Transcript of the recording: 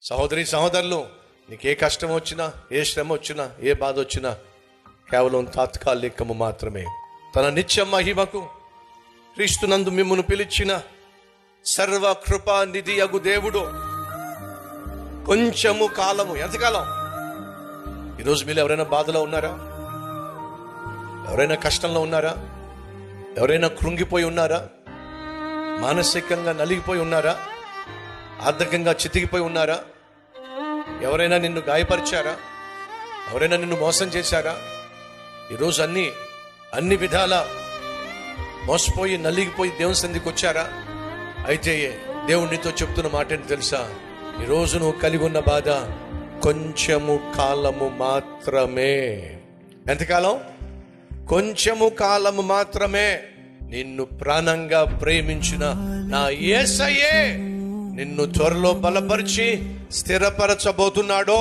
సహోదరి సహోదరులు, నీకు ఏ కష్టం వచ్చినా, ఏ శ్రమ వచ్చినా, ఏ బాధ వచ్చినా కేవలం తాత్కాలికము మాత్రమే. తన నిత్య మహిమకు క్రీస్తునందు మిమ్మును పిలిచిన సర్వ కృపా నిధి అగు దేవుడు కొంచెము కాలము, ఎంతకాలం? ఈరోజు మీరు ఎవరైనా బాధలో ఉన్నారా? ఎవరైనా కష్టంలో ఉన్నారా? ఎవరైనా కృంగిపోయి ఉన్నారా? మానసికంగా నలిగిపోయి ఉన్నారా? ఆర్థికంగా చితికిపోయి ఉన్నారా? ఎవరైనా నిన్ను గాయపరిచారా? ఎవరైనా నిన్ను మోసం చేశారా? ఈరోజు అన్ని విధాల మోసపోయి నలిగిపోయి దేవుని సన్నిధికి వచ్చారా? అయితే దేవుడు నీతో చెప్తున్న మాట ఏంటి తెలుసా? ఈరోజు నువ్వు కలిగి ఉన్న బాధ కొంచెము కాలము మాత్రమే. ఎంతకాలం? కొంచెము కాలము మాత్రమే. నిన్ను ప్రాణంగా ప్రేమించిన నా యేసయ్యే నిన్ను త్వరలో బలపరిచి స్థిరపరచబోతున్నాడో.